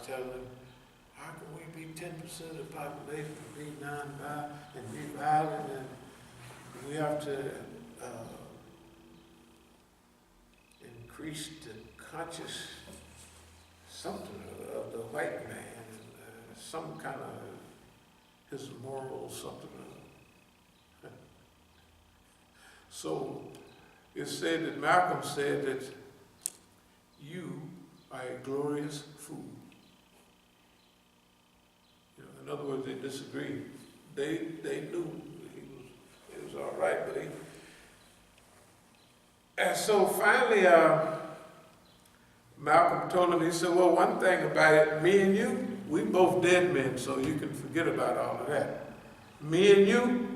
telling them, how can we be 10% of the population and be non-violent and be violent, and we have to increase the conscious something of the white man, some kind of his moral something. So it said that Malcolm said that you are a glorious fool. You know, in other words, they disagreed. They knew it was all right, but and so finally Malcolm told him, he said, well, one thing about it, me and you, we both dead men, so you can forget about all of that. Me and you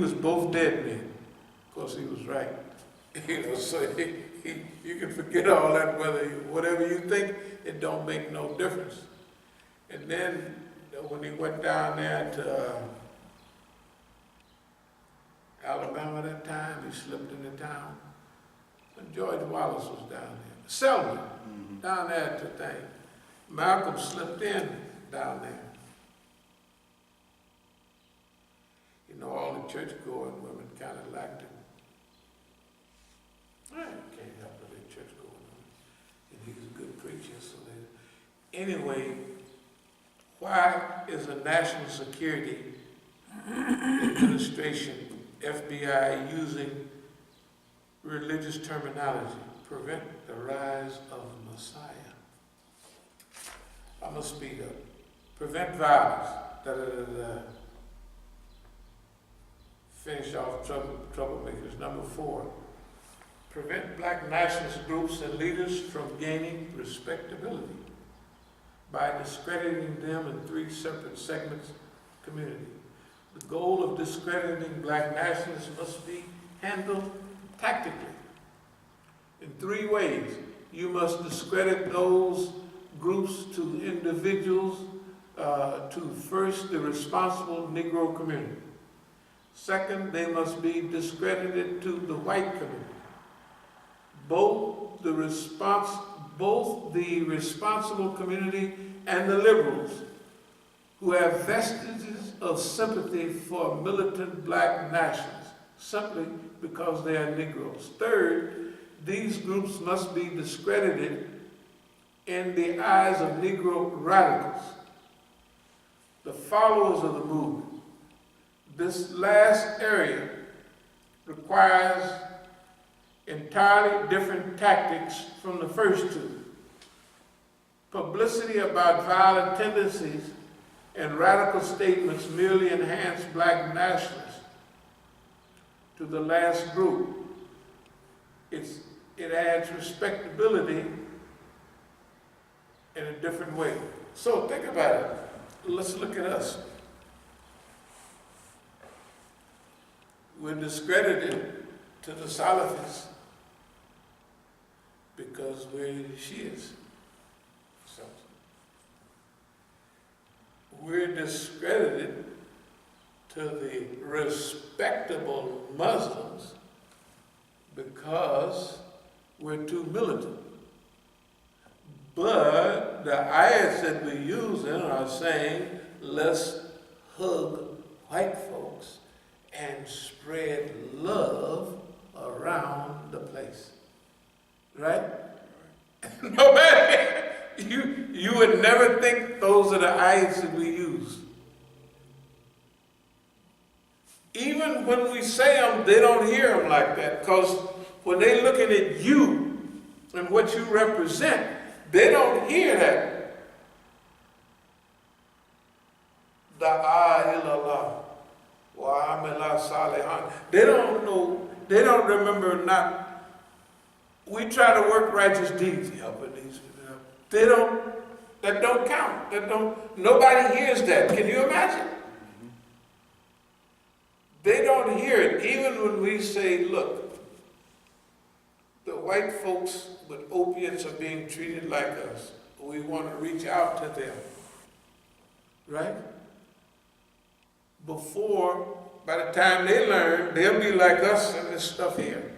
is both dead men. Of course, he was right. You know, so you can forget all that, whatever you think, it don't make no difference. And then when he went down there to Alabama that time, he slipped into town. And George Wallace was down there. Selma, down there at the thing. Malcolm slipped in down there. You know, all the church-going women kind of liked him. I can't help it, they're church-going women. And he was a good preacher, so anyway, why is a national security administration, FBI, using religious terminology? Prevent the rise of Messiah. I'm going to speed up. Prevent violence. Finish off troublemakers. Number 4. Prevent black nationalist groups and leaders from gaining respectability by discrediting them in 3 separate segments of the community. The goal of discrediting black nationalists must be handled tactically in 3 ways. You must discredit those groups to individuals, to first the responsible Negro community. Second, they must be discredited to the white community. Both the responsible community and the liberals who have vestiges of sympathy for militant black nationalists simply because they are Negroes. Third, these groups must be discredited in the eyes of Negro radicals, the followers of the movement. This last area requires entirely different tactics from the first 2. Publicity about violent tendencies and radical statements merely enhance black nationalists. To the last group, it adds respectability in a different way. So think about it. Let's look at us. We're discredited to the Salafists because we're the Shias. So we're discredited to the respectable Muslims because we're too militant. But the ayats that we're using are saying, let's hug white folks and spread love around the place. Right? Nobody, you would never think those are the ayats that we use. Even when we say them, they don't hear them like that, because when they're looking at you and what you represent, they don't hear that. Da'a ilallah wa amila salihan. They don't know, they don't remember not, we try to work righteous deeds, helping these people. They don't, that don't count. That don't, nobody hears that. Can you imagine? They don't hear it. Even when we say, look, the white folks with opiates are being treated like us. We want to reach out to them. Right? Before, by the time they learn, they'll be like us and this stuff here.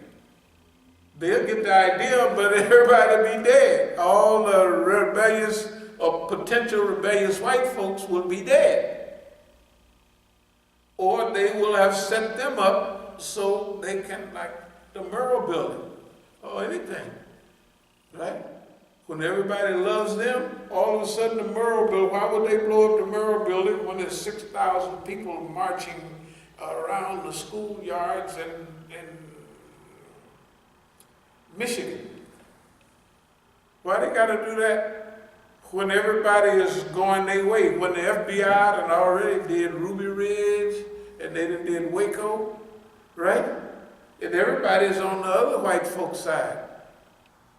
They'll get the idea, but everybody will be dead. All the rebellious of potential rebellious white folks will be dead. Or they will have set them up so they can, like the Murrah building or anything, right? When everybody loves them, all of a sudden the Murrah building, why would they blow up the Murrah building when there's 6,000 people marching around the schoolyards in Michigan? Why they gotta do that when everybody is going their way? When the FBI done already did Ruby Ridge and they done did Waco, right? And everybody's on the other white folks' side.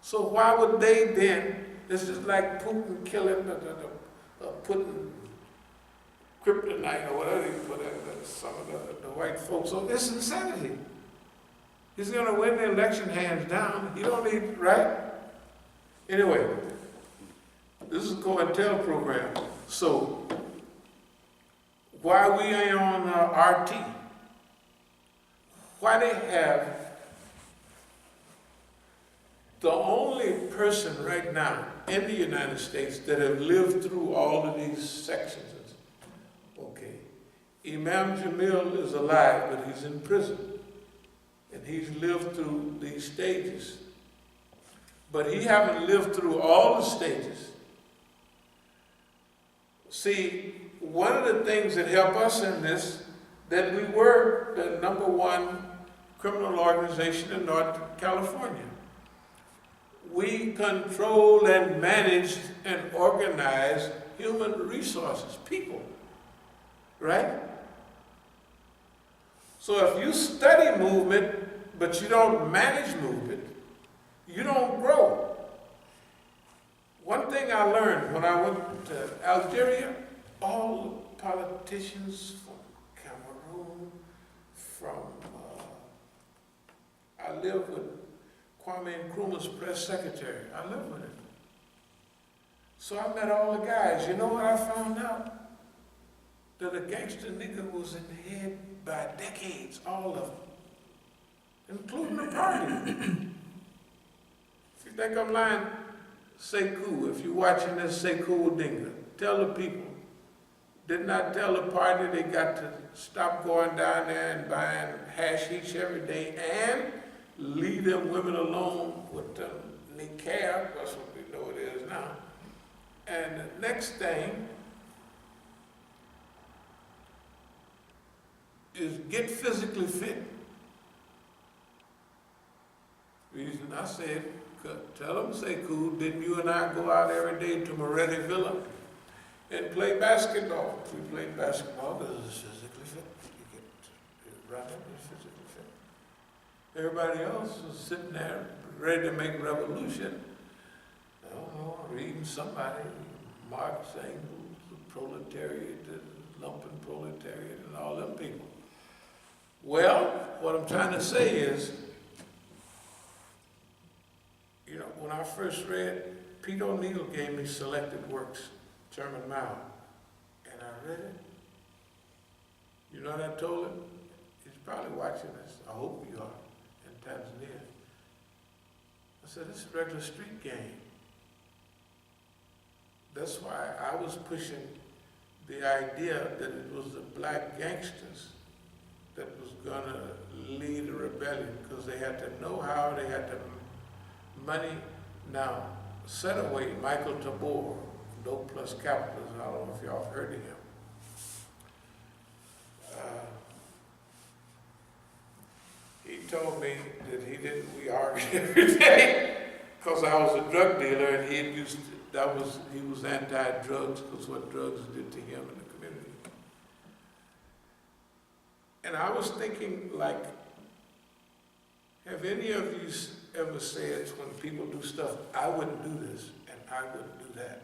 So why would they then, this is like Putin killing, putting kryptonite or whatever you put in some of the white folks. So it's insanity. He's gonna win the election hands down. You don't need, right? Anyway, this is a COINTEL program. So why we ain't on RT? Why they have the only person right now in the United States that have lived through all of these sections. Okay, Imam Jamil is alive, but he's in prison. And he's lived through these stages. But he haven't lived through all the stages. See, one of the things that help us in this, that we were the #1 criminal organization in North California. We control and manage and organize human resources, people, right? So if you study movement, but you don't manage movement, you don't grow. One thing I learned when I went to Algeria, all the politicians from Cameroon, I live with Kwame Nkrumah's press secretary. I live with him. So I met all the guys. You know what I found out? That a gangster nigga was in the head by decades, all of them, including the party. If you think I'm lying, say cool. If you're watching this, say cool dinga. Tell the people. Did not tell the party they got to stop going down there and buying hashish every day and leave them women alone with the niqab. That's what we know it is now. And the next thing is get physically fit. Reason I said, tell them, say cool, didn't you and I go out every day to Moretti Villa and play basketball? We played basketball because it's physically fit. You get right up, it's physically fit. Everybody else was sitting there ready to make revolution. I don't know, reading somebody, Marx, Engels, the proletariat, the lumpen proletariat, and all them people. Well, what I'm trying to say is, you know, when I first read, Pete O'Neill gave me Selected Works, Chairman Mao, and I read it. You know what I told him? He's probably watching this. I hope you are, in Tanzania. I said, this is a regular street game. That's why I was pushing the idea that it was the black gangsters that was gonna lead a rebellion, because they had to know how, they had to money. Now, set away Michael Tabor, Dope Plus Capitalism. I don't know if y'all have heard of him. He told me that we argued every day because I was a drug dealer and he was anti-drugs because what drugs did to him in the community. And I was thinking, like, have any of you ever said when people do stuff, I wouldn't do this and I wouldn't do that?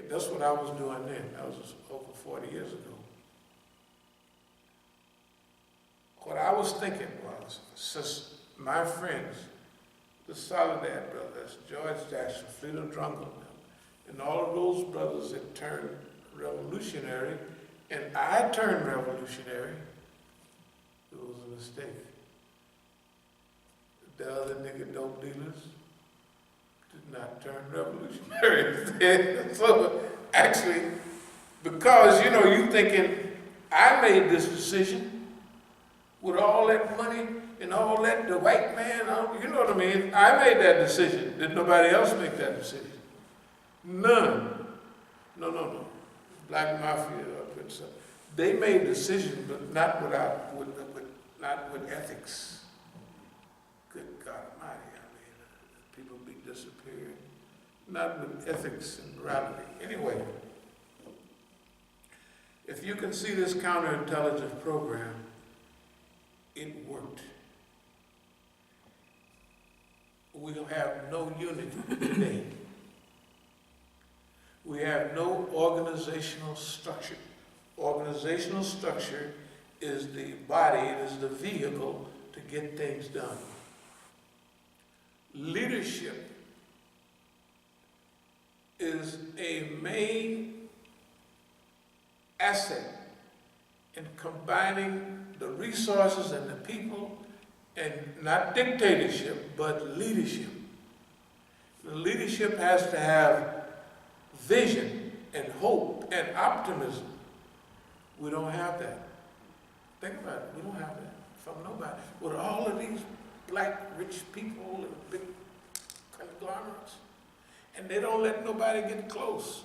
That's what I was doing then. That was over 40 years ago. What I was thinking was, since my friends, the Soledad brothers, George Jackson, Frida Drungle, and all of those brothers that turned revolutionary, and I turned revolutionary, it was a mistake. The other nigga dope dealers, did not turn revolutionary. So actually, because, you know, you thinking, I made this decision with all that money and all that, the white man, you know what I mean? I made that decision. Did nobody else make that decision? None. No. Black Mafia, they made decisions, but not not with ethics. Good God Almighty, I mean, people be disappearing. Not with ethics and morality. Anyway, if you can see this counterintelligence program, it worked. We have no unity today. We have no organizational structure. Organizational structure is the body, it is the vehicle to get things done. Leadership is a main asset in combining the resources and the people, and not dictatorship, but leadership. The leadership has to have vision and hope and optimism. We don't have that. Think about it, we don't have that from nobody. With all of these black rich people and big conglomerates, and they don't let nobody get close.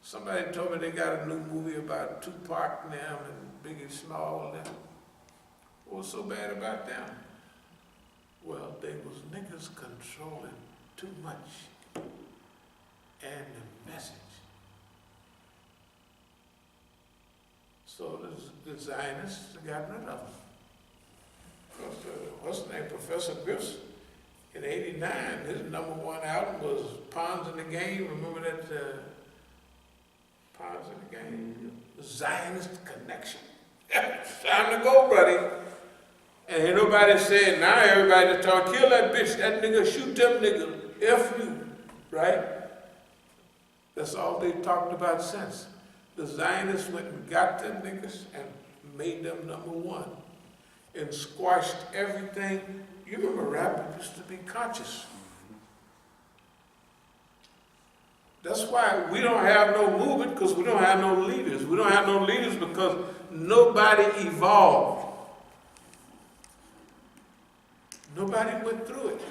Somebody told me they got a new movie about Tupac and them and Biggie Small and them. What's so bad about them? Well, they was niggas controlling too much. And the message. So the Zionists got rid of them. Because, what's the name, Professor Griffiths, in '89, his #1 album was Pawns in the Game. Remember that, Pawns in the Game? The Zionist Connection. It's time to go, buddy. And ain't nobody said, now everybody talk, kill that bitch, that nigga, shoot them nigga, F you, right? That's all they talked about since. The Zionists went and got them niggas and made them #1 and squashed everything. You remember rap used to be conscious. That's why we don't have no movement, because we don't have no leaders. We don't have no leaders because nobody evolved. Nobody went through it.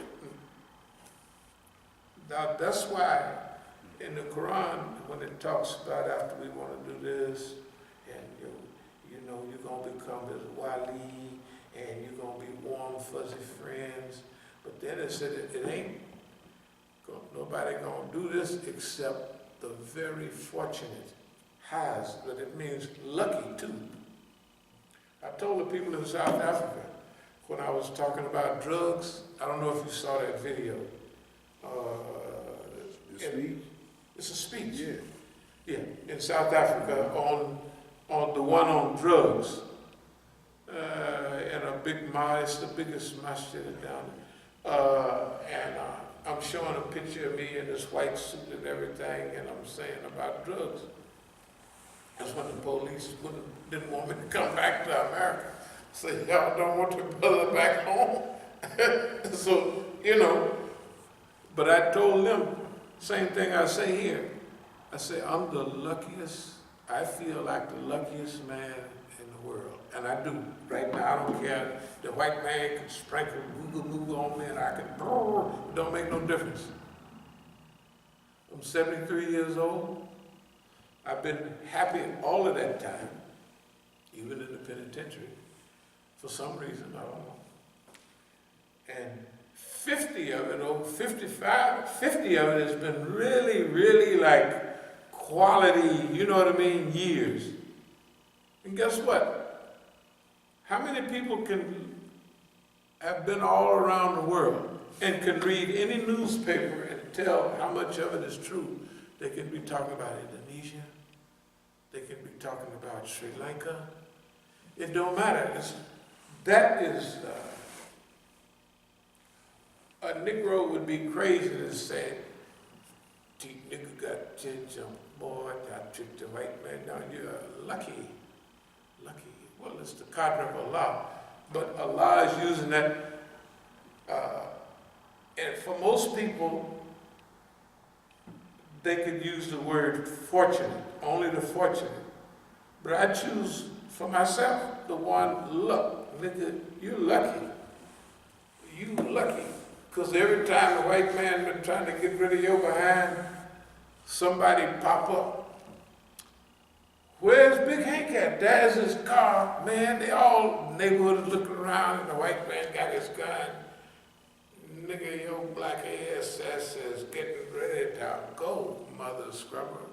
Now that's why in the Quran, when it talks about after we want to do this, and you know you're going to become this wali, and you're going to be warm, fuzzy friends, but then it said it ain't, nobody going to do this except the very fortunate has, but it means lucky too. I told the people in South Africa, when I was talking about drugs, I don't know if you saw that video. It's a speech. Yeah, in South Africa on the one on drugs. In a big mosque, the biggest masjid down there. I'm showing a picture of me in this white suit and everything, and I'm saying about drugs. That's when the police didn't want me to come back to America. Say, y'all don't want your brother back home? So, you know, but I told them, same thing I say here. I say, I'm the luckiest, I feel like the luckiest man in the world. And I do. Right now, I don't care. The white man can sprinkle boo-goo on me and I can, it don't make no difference. I'm 73 years old. I've been happy all of that time, even in the penitentiary. For some reason, I don't know. And 50 of it, 50 of it has been really, really like quality, you know what I mean, years. And guess what? How many people can have been all around the world and can read any newspaper and tell how much of it is true? They can be talking about Indonesia. They can be talking about Sri Lanka. It don't matter. That is, a Negro would be crazy to say, "T nigga got changed, boy, I tricked the white man down. You're lucky. Well, it's the qadr of Allah. But Allah is using that, and for most people, they could use the word fortunate, only the fortunate. But I choose for myself the one luck. Nigga, you're lucky. You lucky. Because every time the white man been trying to get rid of your behind, somebody pop up. Where's Big Hank at? There's his car. Man, they all neighborhood is looking around and the white man got his gun. Nigga, your black ass is getting ready to go, mother scrubber.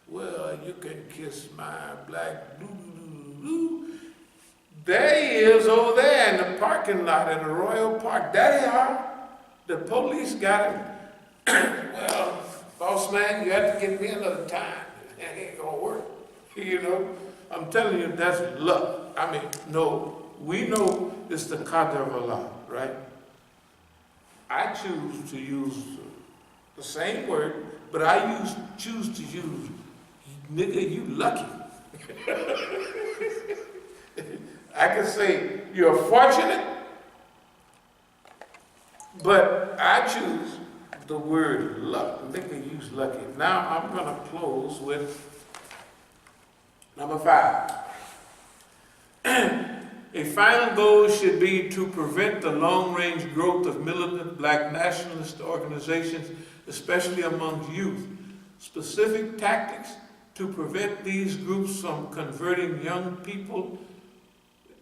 Well, you can kiss my black doo-doo-doo-doo. There he is over there in the parking lot in the Royal Park. There they are. The police got him. Well, boss man, you have to get me another time. That ain't gonna work. You know, I'm telling you, that's luck. I mean, no, we know it's the qadr of Allah, right? I choose to use the same word, but I choose to use, nigga, you lucky. I can say you're fortunate, but I choose the word luck. Nigga, use lucky. Now I'm gonna close with number 5. A final goal should be to prevent the long-range growth of militant black nationalist organizations, especially among youth. Specific tactics to prevent these groups from converting young people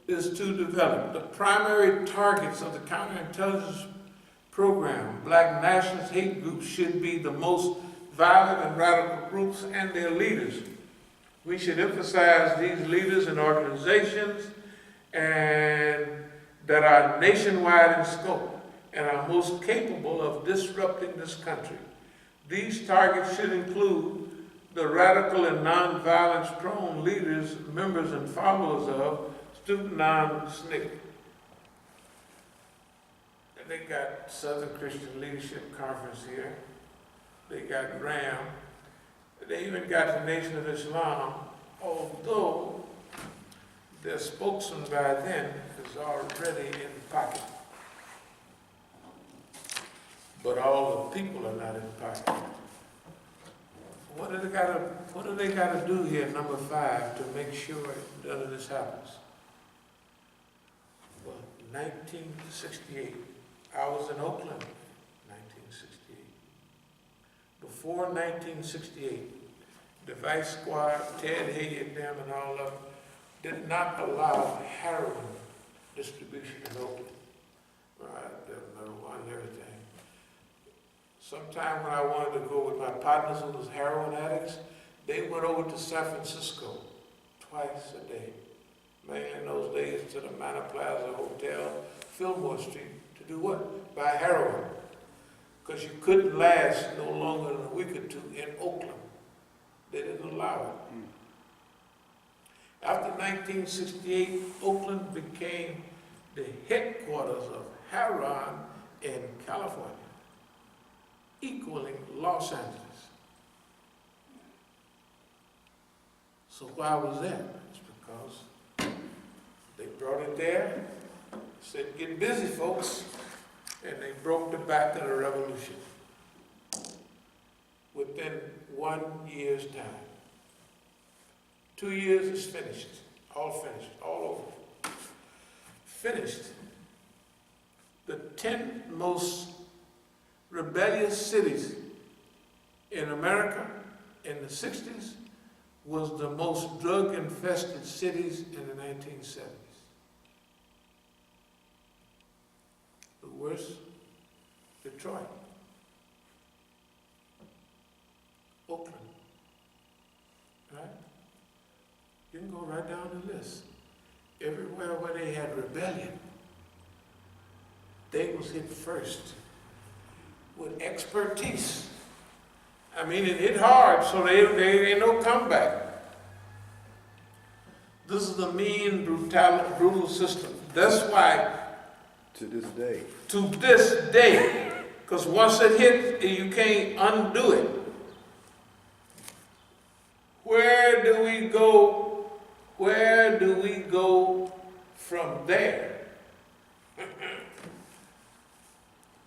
is to develop the primary targets of the counterintelligence program. Black nationalist hate groups should be the most violent and radical groups and their leaders. We should emphasize these leaders and organizations and that are nationwide in scope and are most capable of disrupting this country. These targets should include the radical and non-violence-prone leaders, members, and followers of Student Non-SNCC. And they got Southern Christian Leadership Conference here. They got RAM. They even got the Nation of Islam, although their spokesman by then is already in pocket. But all the people are not in pocket. What do they gotta do here, number 5, to make sure none of this happens? Well, 1968, I was in Oakland, 1968. Before 1968, the Vice Squad, Ted Haggard, them and all of them, did not allow heroin distribution in Oakland. Right, number 1 and everything. Sometime when I wanted to go with my partners who was heroin addicts, they went over to San Francisco twice a day. Man, in those days to the Manor Plaza Hotel, Fillmore Street, to do what? Buy heroin. Because you couldn't last no longer than a week or two in Oakland. They didn't allow it. After 1968, Oakland became the headquarters of heroin in California, equaling Los Angeles. So why was that? It's because they brought it there, said, get busy, folks, and they broke the back of the revolution within 1 year's time. 2 years is finished, all over. Finished. The 10 most rebellious cities in America in the 60s was the most drug-infested cities in the 1970s. The worst, Detroit, Oakland, right? You can go right down the list. Everywhere where they had rebellion, they was hit first with expertise. I mean, it hit hard, so they ain't no comeback. This is a mean, brutal system. That's why, to this day, because once it hits, you can't undo it. Where do we go? Where do we go from there?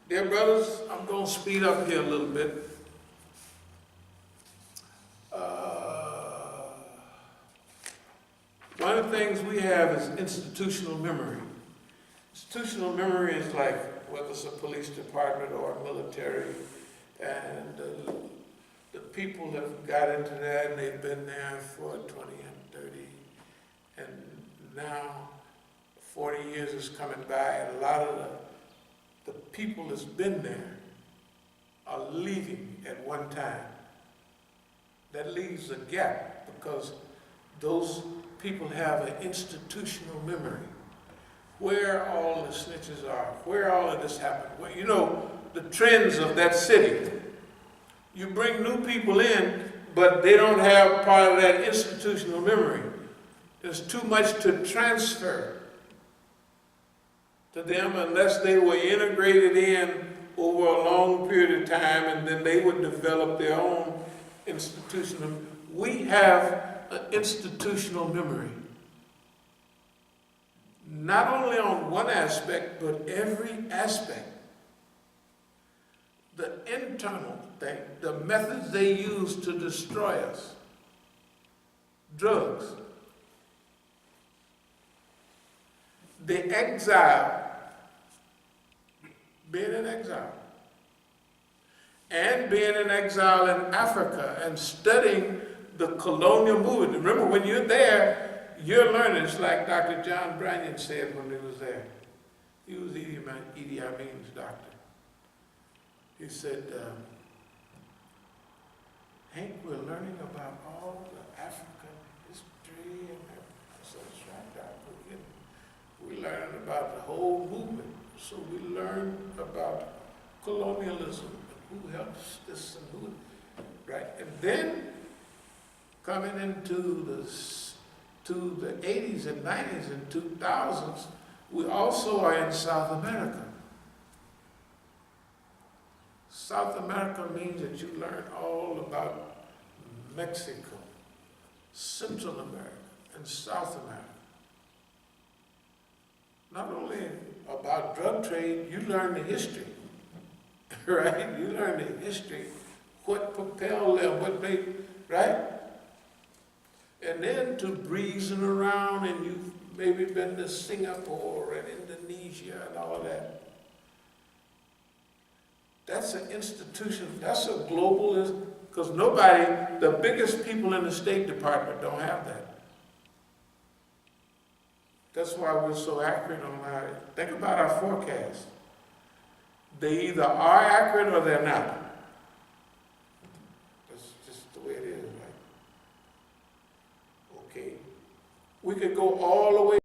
Dear brothers, I'm going to speed up here a little bit. One of the things we have is institutional memory. Institutional memory is like whether it's a police department or a military, and the people have got into that and they've been there for 20 and 30, and now 40 years is coming by, and a lot of the people that's been there are leaving at one time. That leaves a gap because those people have an institutional memory. Where all the snitches are, where all of this happened, where, you know, the trends of that city. You bring new people in, but they don't have part of that institutional memory. There's too much to transfer to them unless they were integrated in over a long period of time, and then they would develop their own institutional. We have an institutional memory. Not only on one aspect, but every aspect. The internal thing, the methods they use to destroy us. Drugs. The exile, being in exile. And being in exile in Africa and studying the colonial movement. Remember, when you're there, you're learning. It's like Dr. John Branyan said when he was there. He was Idi Amin's doctor. He said, Hank, we're learning about all the African history and everything. I said, that's right, Doctor. We're learning about the whole movement. So we learn about colonialism and who helps this and who, right? And then coming into the 80s and 90s and 2000s, we also are in South America. South America means that you learn all about Mexico, Central America, and South America. Not only about drug trade, you learn the history, right? You learn the history, what propelled them, what made, right? And then to breezing around, and you've maybe been to Singapore and Indonesia and all of that. That's an institution, that's a global, because nobody, the biggest people in the State Department don't have that. That's why we're so accurate on our, think about our forecast. They either are accurate or they're not. That's just the way it is, right? Okay. We could go all the way